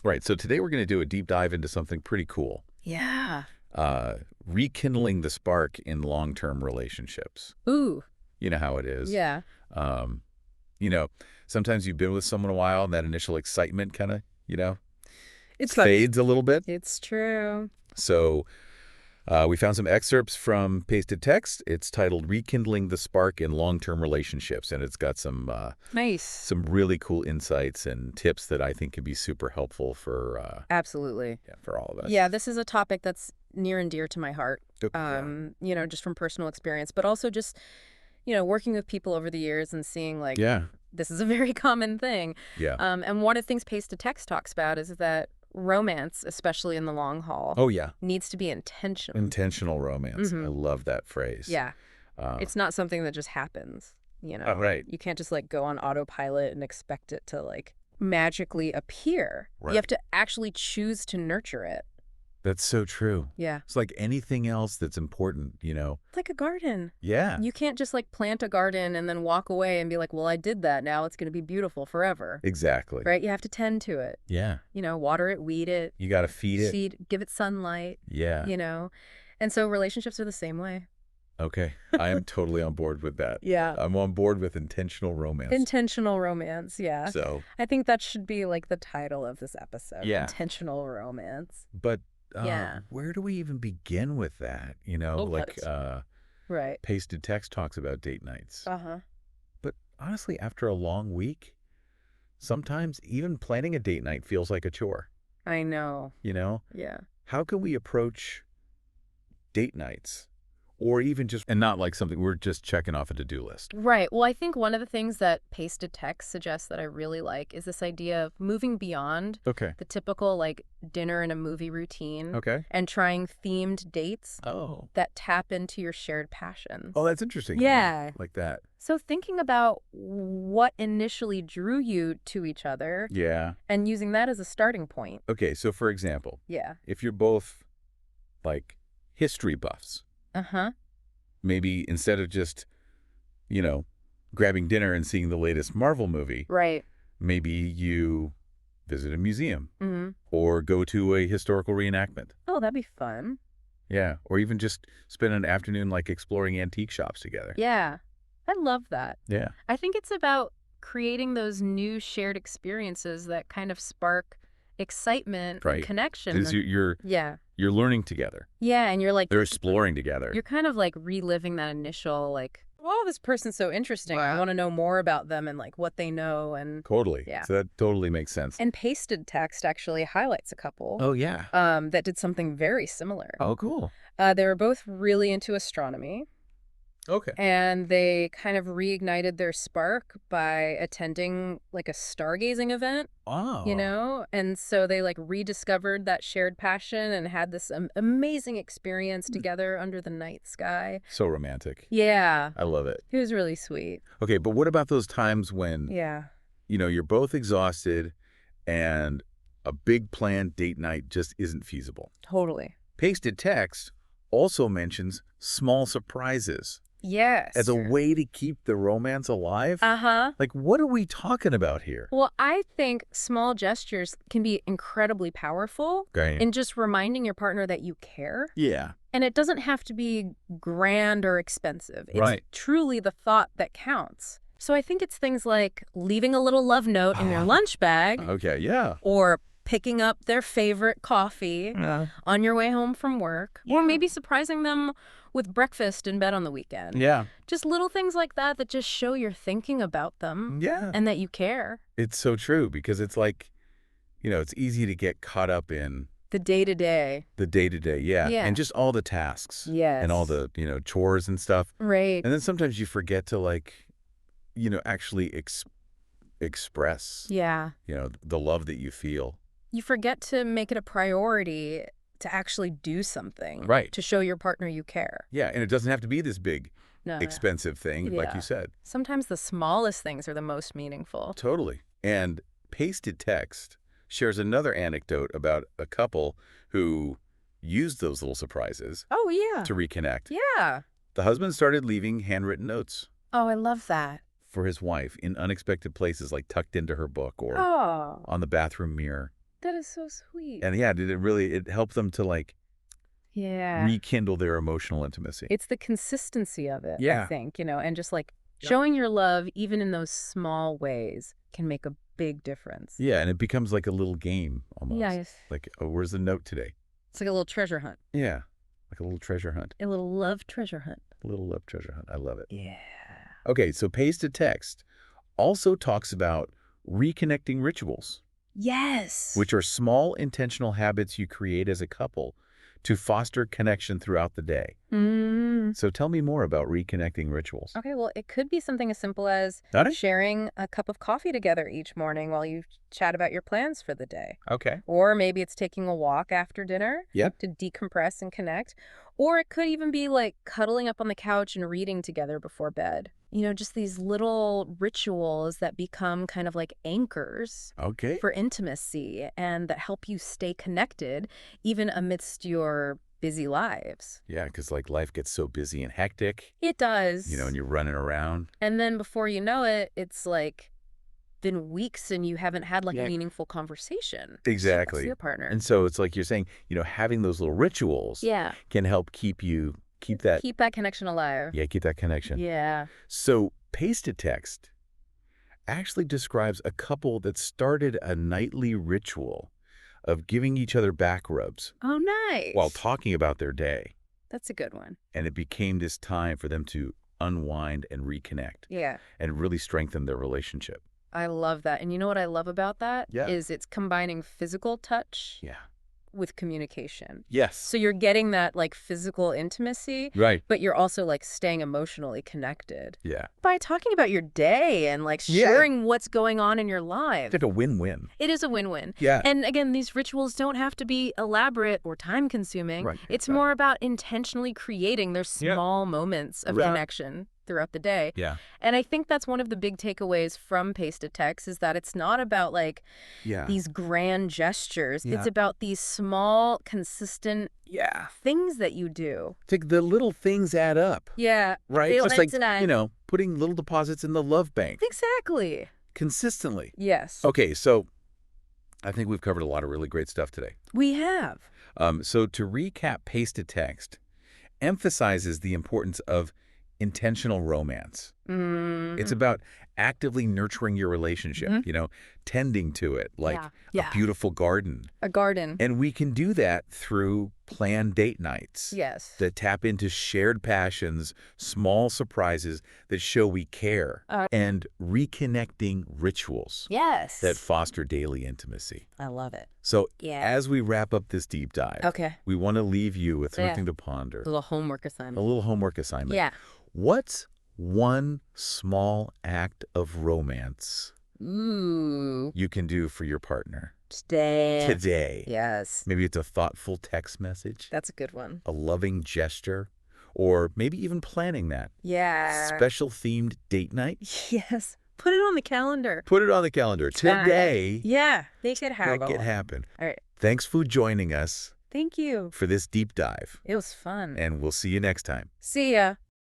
Right. So today we're going to do a deep dive into something pretty cool. Yeah. Rekindling the spark in long-term relationships. Ooh. You know how it is. Yeah. Um, you know, sometimes you've been with someone a while and that initial excitement kind of, It's funny. fades a little bit. It's true. So we found some excerpts from Pasted Text. It's titled Rekindling the Spark in Long-Term Relationships, and it's got Nice. some really cool insights and tips that I think can be super helpful for Absolutely. for all of us. Yeah, this is a topic that's near and dear to my heart. Yeah. Just from personal experience, but also just, working with people over the years and seeing like Yeah. this is a very common thing. Yeah. And one of the things Pasted Text talks about is that romance, especially in the long haul, Oh, yeah. needs to be intentional. Intentional romance. I love that phrase. Yeah. Uh, It's not something that just happens, oh, right. You can't just like go on autopilot and expect it to like magically appear. Right. You have to actually choose to nurture it. That's so true. Yeah. It's like anything else that's important, It's like a garden. Yeah. You can't just like plant a garden and then walk away and be like, well, I did that. Now it's going to be beautiful forever. Exactly. Right? You have to tend to it. Yeah. Water it, weed it. You got to feed it. Give it sunlight. Yeah. And so relationships are the same way. Okay. I am totally on board with that. Yeah. I'm on board with intentional romance. Intentional romance. Yeah. So, I think that should be like the title of this episode. Yeah. Intentional romance. but Yeah. where do we even begin with that? Right. Pasted Text talks about date nights. Uh-huh. But honestly, after a long week, sometimes even planning a date night feels like a chore. I know. Yeah. How can we approach date nights? Or even just, and not like something we're just checking off a to-do list. Right. Well, I think one of the things that Pasted Text suggests that I really like is this idea of moving beyond Okay. the typical like dinner and a movie routine Okay. and trying themed dates Oh. that tap into your shared passions. Oh, that's interesting. Yeah. Like that. So thinking about what initially drew you to each other Yeah. and using that as a starting point. Okay, so for example, Yeah. if you're both like history buffs, Uh-huh. maybe instead of just, grabbing dinner and seeing the latest Marvel movie, Right. maybe you visit a museum Mm-hmm. or go to a historical reenactment. Oh, that'd be fun. Yeah, or even just spend an afternoon like exploring antique shops together. Yeah. I love that. Yeah. I think it's about creating those new shared experiences that kind of spark excitement Right. and connection. Because you're Yeah. learning together. Yeah, and you're like, They're exploring together. you're kind of like reliving that initial like, oh, this person's so interesting. I Wow. want to know more about them and like what they know. And Totally. Yeah. So that totally makes sense. Pasted Text actually highlights a couple Oh, yeah. that did something very similar. Oh, cool. They were both really into astronomy. Okay. And they kind of reignited their spark by attending like a stargazing event, Oh. And so they like rediscovered that shared passion and had this amazing experience together under the night sky. So romantic. Yeah. I love it. It was really sweet. Okay, but what about those times when, Yeah. you're both exhausted and a big planned date night just isn't feasible? Totally. Pasted Text also mentions small surprises Yes. as a way to keep the romance alive. Uh-huh. Like, what are we talking about here? Well, I think small gestures can be incredibly powerful Okay. in just reminding your partner that you care. Yeah. And it doesn't have to be grand or expensive. It's Right. truly the thought that counts. So I think it's things like leaving a little love note in your lunch bag Okay, yeah. or picking up their favorite coffee on your way home from work, or maybe surprising them with breakfast in bed on the weekend. Yeah. Just little things like that that just show you're thinking about them Yeah. and that you care. It's so true because it's like, it's easy to get caught up in The day-to-day. the day-to-day, yeah, Yeah. and just all the tasks. Yes. And all the, chores and stuff. Right. And then sometimes you forget to actually express, Yeah. the love that you feel. You forget to make it a priority to actually do something. Right. To show your partner you care. Yeah, and it doesn't have to be this big, No. expensive thing, like Yeah. you said. Sometimes the smallest things are the most meaningful. Totally. And Pasted Text shares another anecdote about a couple who used those little surprises Oh, yeah. to reconnect. Yeah. The husband started leaving handwritten notes Oh, I love that. for his wife in unexpected places like tucked into her book or Oh. on the bathroom mirror. That is so sweet. And yeah, it helped them to like Yeah. rekindle their emotional intimacy? It's the consistency of it, I Yeah. think, and just like showing your love, even in those small ways, can make a big difference. Yeah, and it becomes like a little game almost. Yes. Like, oh, where's the note today? It's like a little treasure hunt. Yeah, like a little treasure hunt. A little love treasure hunt. A little love treasure hunt. I love it. Yeah. Okay, so pasted text also talks about reconnecting rituals. Yes. Which are small intentional habits you create as a couple to foster connection throughout the day. So tell me more about reconnecting rituals. Okay, well, it could be something as simple as sharing a cup of coffee together each morning while you chat about your plans for the day. Okay. Or maybe it's taking a walk after dinner to decompress and connect. Or it could even be like cuddling up on the couch and reading together before bed. Just these little rituals that become kind of like anchors for intimacy and that help you stay connected even amidst your busy lives. Yeah, because like life gets so busy and hectic. It does. And you're running around. And then before you know it, it's like been weeks and you haven't had like a meaningful conversation. Exactly. With your partner. And so it's like you're saying, having those little rituals can help keep that connection alive. Yeah, keep that connection. Yeah. So pasted text actually describes a couple that started a nightly ritual of giving each other back rubs. Oh, nice. While talking about their day. That's a good one. And it became this time for them to unwind and reconnect. Yeah. And really strengthen their relationship. I love that. And you know what I love about that? Yeah. Is it's combining physical touch Yeah. with communication. Yes. So you're getting that like physical intimacy, right? But you're also like staying emotionally connected. Yeah. By talking about your day and like sharing what's going on in your life. It's like a win-win. It is a win-win. Yeah. And again, these rituals don't have to be elaborate or time-consuming. Right. It's more about intentionally creating their small moments of connection throughout the day. Yeah. And I think that's one of the big takeaways from pasted text is that it's not about like these grand gestures. It's about these small, consistent things that you do. It's like the little things add up. Yeah. Right? Just like, putting little deposits in the love bank. Exactly. Consistently. Yes. Okay, so I think we've covered a lot of really great stuff today. We have. So to recap, pasted text emphasizes the importance of intentional romance. It's about actively nurturing your relationship, tending to it like a beautiful garden. A garden. And we can do that through planned date nights. Yes. That tap into shared passions, small surprises that show we care, and reconnecting rituals. Yes. That foster daily intimacy. I love it. So as we wrap up this deep dive, we want to leave you with something to ponder. A little homework assignment. A little homework assignment. Yeah. What's one small act of romance you can do for your partner today? Yes. Maybe it's a thoughtful text message. That's a good one. A loving gesture. Or maybe even planning that. Yeah. Special themed date night. Yes. Put it on the calendar. Put it on the calendar today. Yeah. Make it happen. Make it happen. All right. Thanks for joining us. Thank you. For this deep dive. It was fun. And we'll see you next time. See ya.